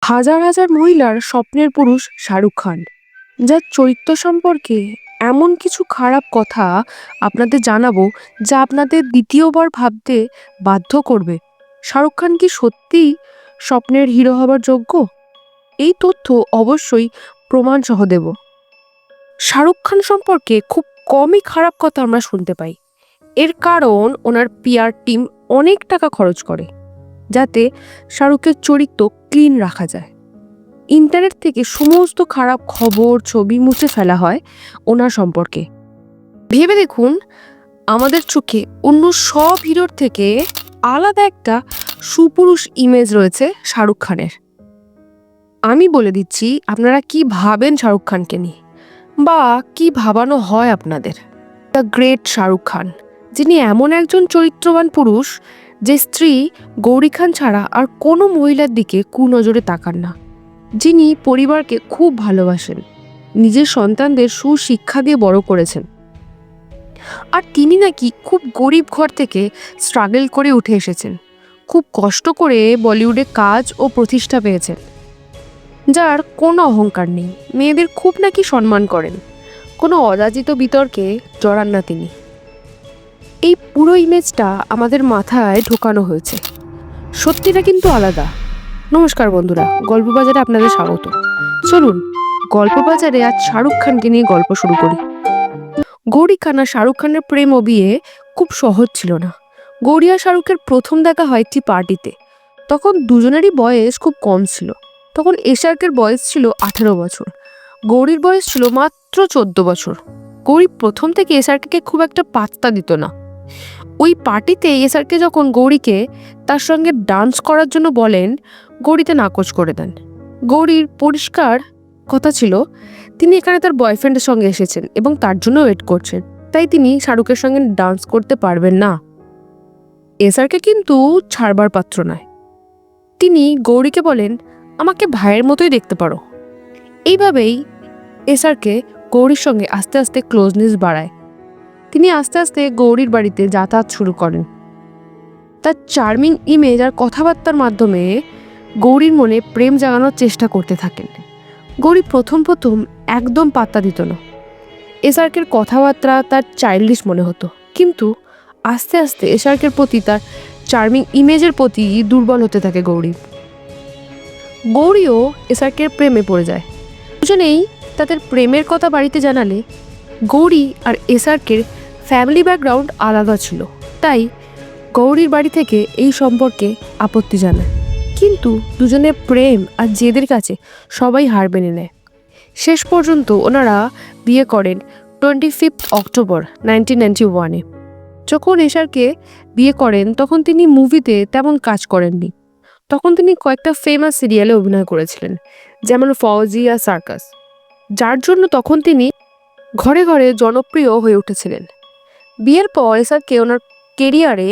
হাজার হাজার মহিলার স্বপ্নের পুরুষ শাহরুখ খান, যার চরিত্র সম্পর্কে এমন কিছু খারাপ কথা আপনাদের জানাবো যা আপনাদের দ্বিতীয়বার ভাবতে বাধ্য করবে শাহরুখ খান কি সত্যিই স্বপ্নের হিরো হবার যোগ্য। এই তথ্য অবশ্যই প্রমাণ সহ দেব। শাহরুখ খান সম্পর্কে খুব কমই খারাপ কথা আমরা শুনতে পাই। এর কারণ ওনার পিআর টিম অনেক টাকা খরচ করে যাতে শাহরুখের চরিত্র ক্লিন রাখা যায়। ইন্টারনেট থেকে সমস্ত খারাপ খবর ছবি মুছে ফেলা হয় ওনার সম্পর্কে। ভেবে দেখুন, আমাদের চোখে অন্য সব হিরোর থেকে আলাদা একটা সুপুরুষ ইমেজ রয়েছে শাহরুখ খানের। আমি বলে দিচ্ছি আপনারা কি ভাবেন শাহরুখ খানকে নিয়ে, বা কি ভাবানো হয় আপনাদের। দ্য গ্রেট শাহরুখ খান, যিনি এমন একজন চরিত্রবান পুরুষ যে স্ত্রী গৌরী খান ছাড়া আর কোনো মহিলার দিকে কুনজরে তাকান না, যিনি পরিবারকে খুব ভালোবাসেন, নিজের সন্তানদের সুশিক্ষা দিয়ে বড় করেছেন। আর তিনি নাকি খুব গরিব ঘর থেকে স্ট্রাগল করে উঠে এসেছেন, খুব কষ্ট করে বলিউডে কাজ ও প্রতিষ্ঠা পেয়েছেন, যার কোনো অহংকার নেই, মেয়েদের খুব নাকি সম্মান করেন, কোনো অযাচিত বিতর্কে জড়ান না তিনি। এই পুরো ইমেজটা আমাদের মাথায় ঢোকানো হয়েছে, সত্যিটা কিন্তু আলাদা। নমস্কার বন্ধুরা, গল্পবাজারে আপনাদের স্বাগত। চলুন গল্পবাজারে আজ শাহরুখ খানকে নিয়ে গল্প শুরু করি। গৌরী খান আর শাহরুখ খানের প্রেম ও বিয়ে খুব সহজ ছিল না। গৌরী আর শাহরুখের প্রথম দেখা হয় একটি পার্টিতে। তখন দুজনেরই বয়স খুব কম ছিল। তখন এশার্কের বয়স ছিল 18 বছর, গৌরীর বয়স ছিল মাত্র 14 বছর। গৌরী প্রথম থেকে এশার্কে খুব একটা পাত্তা দিত না। ওই পার্টিতে এসআরকে যখন গৌরীকে তার সঙ্গে ডান্স করার জন্য বলেন, গৌরীতে নাকচ করে দেন। গৌরীর পরিষ্কার কথা ছিল তিনি এখানে তার বয়ফ্রেন্ডের সঙ্গে এসেছেন এবং তার জন্য ওয়েট করছেন, তাই তিনি শাহরুখের সঙ্গে ডান্স করতে পারবেন না। এসআরকে কিন্তু ছাড়বার পাত্র নয়। তিনি গৌরীকে বলেন, আমাকে ভাইয়ের মতোই দেখতে পারো। এইভাবেই এসআরকে গৌরীর সঙ্গে আস্তে আস্তে ক্লোজনেস বাড়ায়। তিনি আস্তে আস্তে গৌরীর বাড়িতে যাতায়াত শুরু করেন। তার চার্মিং ইমেজ আর কথাবার্তার মাধ্যমে গৌরীর মনে প্রেম জাগানোর চেষ্টা করতে থাকেন। গৌরী প্রথম প্রথম একদম পাত্তা দিত না। এসআরকের কথাবার্তা তার চাইল্ডিশ মনে হতো, কিন্তু আস্তে আস্তে এসআরকের প্রতি তার চার্মিং ইমেজের প্রতি দুর্বল হতে থাকে গৌরী। গৌরীও এসআরকের প্রেমে পড়ে যায়। দুজনেই তাদের প্রেমের কথা বাড়িতে জানালে গৌরী আর এসআরকের ফ্যামিলি ব্যাকগ্রাউন্ড আলাদা ছিল, তাই গৌরীর বাড়ি থেকে এই সম্পর্কে আপত্তি জানায়। কিন্তু দুজনের প্রেম আর জেদের কাছে সবাই হার মেনে নেয়। শেষ পর্যন্ত ওনারা বিয়ে করেন 25 অক্টোবর 1991-এ। যখন এশারকে বিয়ে করেন তখন তিনি মুভিতে তেমন কাজ করেননি। তখন তিনি কয়েকটা ফেমাস সিরিয়ালে অভিনয় করেছিলেন, যেমন ফৌজি আর সার্কাস, যার জন্য তখন তিনি ঘরে ঘরে জনপ্রিয় হয়ে উঠেছিলেন। বিয়ের পর এসআরকে ওনার কেরিয়ারে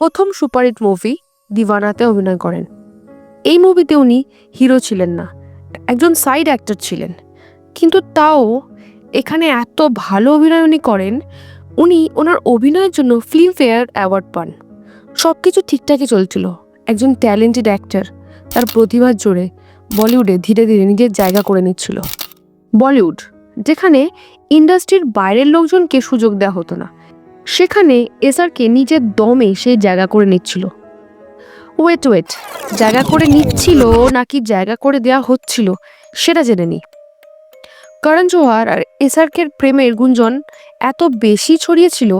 প্রথম সুপারহিট মুভি দিওয়ানাতে অভিনয় করেন। এই মুভিতে উনি হিরো ছিলেন না, একজন সাইড অ্যাক্টর ছিলেন, কিন্তু তাও এখানে এত ভালো অভিনয় উনি করেন। উনি ওনার অভিনয়ের জন্য ফিল্মফেয়ার অ্যাওয়ার্ড পান। সব কিছু ঠিকঠাকই চলছিল। একজন ট্যালেন্টেড অ্যাক্টর তার প্রতিভার জোরে বলিউডে ধীরে ধীরে নিজের জায়গা করে নিচ্ছিল। বলিউড, যেখানে ইন্ডাস্ট্রির বাইরের লোকজনকে সুযোগ দেওয়া হতো না, সেখানে এসআরকে নিজের দমে সেই জায়গা করে নিচ্ছিল। ওয়েট, জায়গা করে নিচ্ছিল নাকি জায়গা করে দেওয়া হচ্ছিল সেটা জেনে নি। করণ জোহর আর এসআরকের প্রেমের গুঞ্জন এত বেশি ছড়িয়েছিল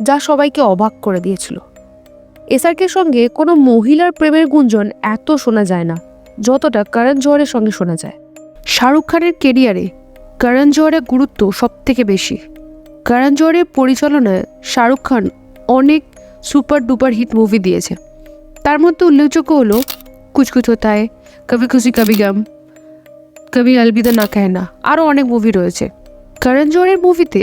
যা সবাইকে অবাক করে দিয়েছিল। এসআরকের সঙ্গে কোনো মহিলার প্রেমের গুঞ্জন এত শোনা যায় না যতটা করণ জোহরের সঙ্গে শোনা যায়। শাহরুখ খানের কেরিয়ারে করণ জোহরের গুরুত্ব সব থেকে বেশি। করণ জোহরের পরিচালনায় শাহরুখ খান অনেক সুপার ডুপার হিট মুভি দিয়েছে। তার মধ্যে উল্লেখযোগ্য হলো কুছ কুছ হোতা হ্যায়, কভি খুশি কভি গম, কভি আলবিদা না কেহনা, আরও অনেক মুভি রয়েছে। করণ জোহরের মুভিতে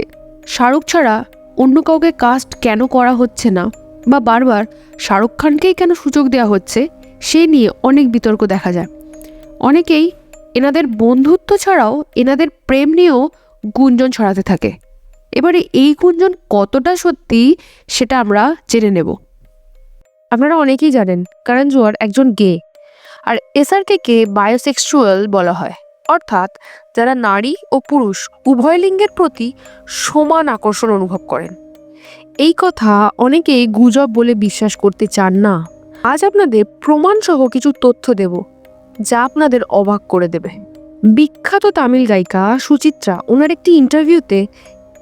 শাহরুখ ছাড়া অন্য কাউকে কাস্ট কেন করা হচ্ছে না, বা বারবার শাহরুখ খানকেই কেন সুযোগ দেওয়া হচ্ছে, সে নিয়ে অনেক বিতর্ক দেখা যায়। অনেকেই এনাদের বন্ধুত্ব ছাড়াও এনাদের প্রেম নিয়েও গুঞ্জন ছড়াতে থাকে। এবারে এই গুঞ্জন কতটা সত্যি সেটা আমরা জেনে নেব। আপনারা অনেকেই জানেন করণ জোহর একজন গে, আর এসআরকে কে বায়োসেক্সুয়াল বলা হয়, অর্থাৎ যারা নারী ও পুরুষ উভয় লিঙ্গের প্রতি সমান আকর্ষণ অনুভব করেন। এই কথা অনেকেই গুজব বলে বিশ্বাস করতে চান না। আজ আপনাদের প্রমাণসহ কিছু তথ্য দেব যা আপনাদের অবাক করে দেবে। বিখ্যাত তামিল গায়িকা সুচিত্রা ওনার একটি ইন্টারভিউতে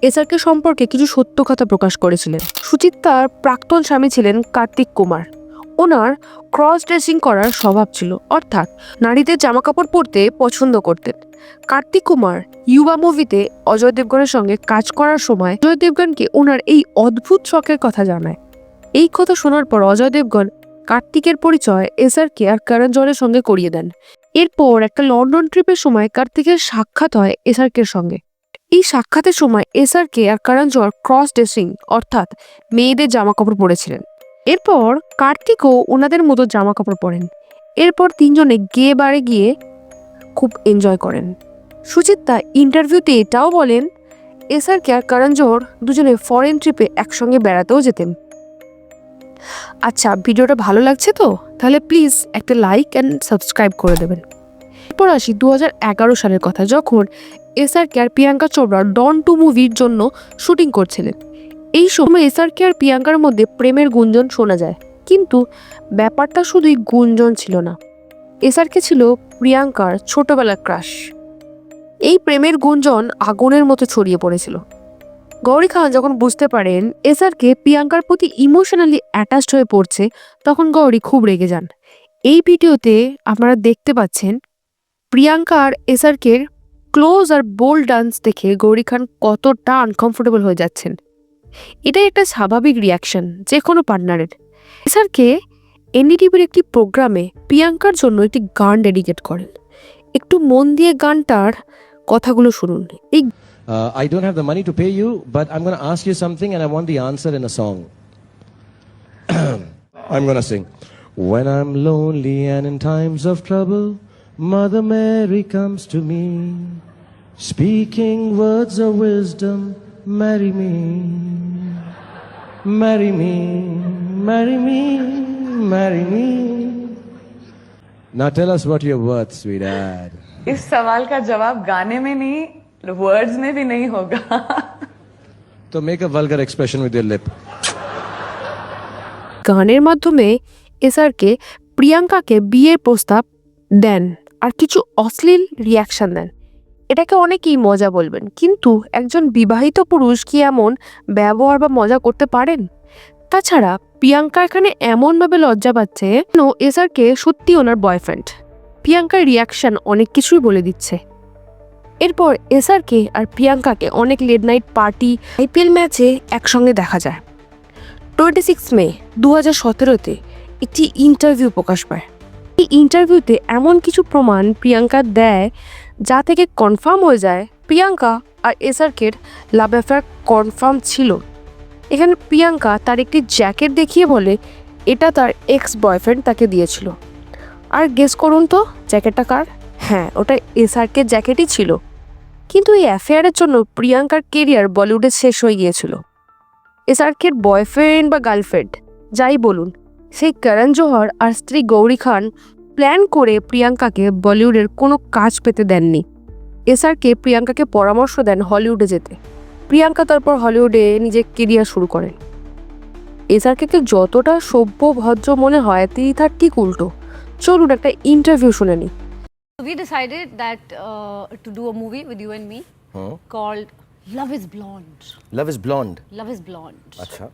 এসআরকে সম্পর্কে কিছু সত্য কথা প্রকাশ করেছিলেন। সুচিত্রার প্রাক্তন স্বামী ছিলেন কার্তিক কুমার। ওনার ক্রস ড্রেসিং করার স্বভাব ছিল, অর্থাৎ নারীদের জামাকাপড় পরতে পছন্দ করতেন। কার্তিক কুমার ইউবা মুভিতে অজয় দেবগনের সঙ্গে কাজ করার সময় অজয় দেবগনকে ওনার এই অদ্ভুত শখের কথা জানায়। এই কথা শোনার পর অজয় দেবগন কার্তিকের পরিচয় এসআরকে আর করণ জোহরের সঙ্গে করিয়ে দেন। এরপর একটা লন্ডন ট্রিপের সময় কার্তিকের সাক্ষাৎ হয় এসআরকের সঙ্গে। এই সাক্ষাতের সময় এসআরকে আর করণ জোহর ক্রস ড্রেসিং অর্থাৎ মেয়েদের জামাকাপড় পরেছিলেন। এরপর কার্তিকও ওনাদের মতো জামাকাপড় পরেন। এরপর তিনজনে গে বারে গিয়ে খুব এনজয় করেন। সুচিত্রা ইন্টারভিউতে এটাও বলেন এসআরকে আর করণ জোহর দুজনে ফরেন ট্রিপে একসঙ্গে বেড়াতেও যেতেন। আচ্ছা, ভিডিওটা ভালো লাগছে তো? তাহলে প্লিজ একটা লাইক অ্যান্ড সাবস্ক্রাইব করে দেবেন। এরপর আসি 2011 সালের কথা, যখন এসআরকে আর প্রিয়াঙ্কা চোপড়া ডন 2 মুভির জন্য শুটিং করছিলেন। এই সময় এসআরকে আর প্রিয়াঙ্কার মধ্যে প্রেমের গুঞ্জন শোনা যায়, কিন্তু ব্যাপারটা শুধুই গুঞ্জন ছিল না। এসআরকে ছিল প্রিয়াঙ্কার ছোটবেলার ক্রাশ। এই প্রেমের গুঞ্জন আগুনের মতো ছড়িয়ে পড়েছিল। গৌরী খান যখন বুঝতে পারেন এসআরকে প্রিয়াঙ্কার প্রতি ইমোশনালি অ্যাটাচড হয়ে পড়ছে, তখন গৌরী খুব রেগে যান। এই ভিডিওতে আপনারা দেখতে পাচ্ছেন প্রিয়াঙ্কা আর এসআরকের ক্লোজ আর বোল্ড ডান্স দেখে গৌরী খান কতটা আনকমফোর্টেবল হয়ে যাচ্ছেন। এটাই একটা স্বাভাবিক রিয়াকশন যে কোনো পার্টনারের। এসআরকে এনডিটিভির একটি প্রোগ্রামে প্রিয়াঙ্কার জন্য একটি গান ডেডিকেট করেন। একটু মন দিয়ে গানটার কথাগুলো শুনুন। এই I don't have the money to pay you, but I'm going to ask you something and I want the answer in a song. I'm going to sing. When I'm lonely and in times of trouble, Mother Mary comes to me, speaking words of wisdom, marry me, marry me, marry me, marry me. Now tell us what you're worth, sweetheart. इस सवाल का जवाब गाने में नहीं, words में भी नहीं होगा। So make a vulgar expression with your lip. গানের মাধ্যমে এসআরকে প্রিয়াঙ্কাকে বিয়ের প্রস্তাব দেন আর কিছু অশ্লীল রিয়াকশন দেন। এটাকে অনেকেই মজা বলবেন, কিন্তু একজন বিবাহিত পুরুষ কি এমন ব্যবহার বা মজা করতে পারেন? তাছাড়া প্রিয়াঙ্কা এখানে এমনভাবে লজ্জা পাচ্ছে এসআরকে সত্যি ওনার বয়ফ্রেন্ড। প্রিয়াঙ্কার রিয়াকশন অনেক কিছুই বলে দিচ্ছে। এরপর এসআরকে আর প্রিয়াঙ্কাকে অনেক লেট নাইট পার্টি, আইপিএল ম্যাচে একসঙ্গে দেখা যায়। 26 মে 2017-তে একটি ইন্টারভিউ প্রকাশ পায়। এই ইন্টারভিউতে এমন কিছু প্রমাণ প্রিয়াঙ্কা দেয় যা থেকে কনফার্ম হয়ে যায় প্রিয়াঙ্কা আর এসআরকের লাভ অ্যাফেয়ার কনফার্ম ছিল। এখানে প্রিয়াঙ্কা তার একটি জ্যাকেট দেখিয়ে বলে এটা তার এক্স বয়ফ্রেন্ড তাকে দিয়েছিল। আর গেস করুন তো জ্যাকেটটা কার? হ্যাঁ, ওটা এসআরকের জ্যাকেটই ছিল। কিন্তু এই অ্যাফেয়ারের জন্য প্রিয়াঙ্কার কেরিয়ার বলিউডে শেষ হয়ে গিয়েছিল। এসআরকের বয়ফ্রেন্ড বা গার্লফ্রেন্ড যাই বলুন, সেই করণ জোহর আর স্ত্রী গৌরী খান প্ল্যান করে প্রিয়াঙ্কাকে বলিউডের কোনো কাজ পেতে দেননি। এসআরকে প্রিয়াঙ্কাকে পরামর্শ দেন হলিউডে যেতে। প্রিয়াঙ্কা তারপর হলিউডে নিজের কেরিয়ার শুরু করেন। এসআরকে যতটা সভ্য ভদ্র মনে হয় তিনি তার ঠিক উল্টো। চলুন একটা ইন্টারভিউ শুনে নিই। We decided that to do a movie with you and me called Love is Blonde. Love is blonde. Love is Blonde. अच्छा.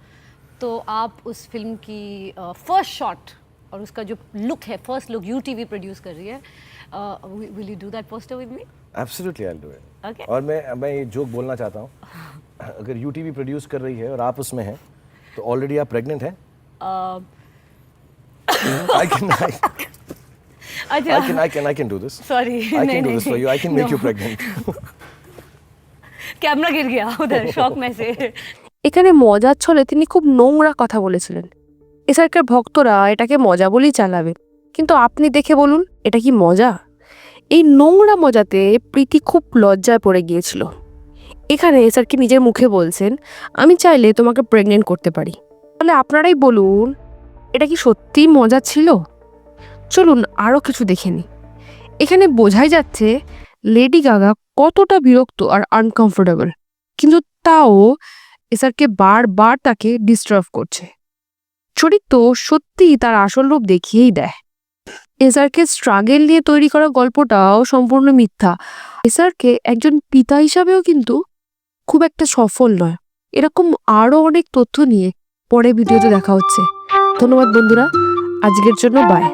तो आप उस फिल्म की फर्स्ट शॉट और उसका जो लुक है, फर्स्ट लुक UTV प्रोड्यूस कर रही है. Will you do that poster with me? Absolutely, I'll do it. Okay. और मैं ये जोक बोलना चाहता हूँ. अगर UTV प्रोड्यूस कर रही है और आप उसमें हैं, तो ऑलरेडी आप प्रेग्नेंट हैं? I can do this. Sorry. I can do this for you. I can make you pregnant. Camera गिर गया उधर शॉक में से. এখানে মজার ছলে তিনি খুব নোংরা কথা বলেছিলেন। এসআরকের ভক্তরা এটাকে মজা বলেই চালাবে, কিন্তু আপনি দেখে বলুন এটা কি মজা? এই নোংরা মজাতে প্রীতি খুব লজ্জায় পড়ে গিয়েছিল। এখানে এসআরকে নিজের মুখে বলছেন আমি চাইলে তোমাকে প্রেগনেন্ট করতে পারি। তাহলে আপনারাই বলুন এটা কি সত্যি মজা ছিল? চলুন আরও কিছু দেখে নিই। এখানে বোঝাই যাচ্ছে লেডি গাগা কতটা বিরক্ত আর আনকমফোর্টেবল, কিন্তু তাও এসআরকে বারবার তাকে ডিস্টার্ব করছে। চরিত্র সত্যিই তার আসল রূপ দেখিয়েই দেয়। এসআরকে স্ট্রাগেল নিয়ে তৈরি করা গল্পটাও সম্পূর্ণ মিথ্যা। এসআরকে একজন পিতা হিসাবেও কিন্তু খুব একটা সফল নয়। এরকম আরও অনেক তথ্য নিয়ে পরে ভিডিওতে দেখা হচ্ছে। ধন্যবাদ বন্ধুরা, আজকের জন্য বাই।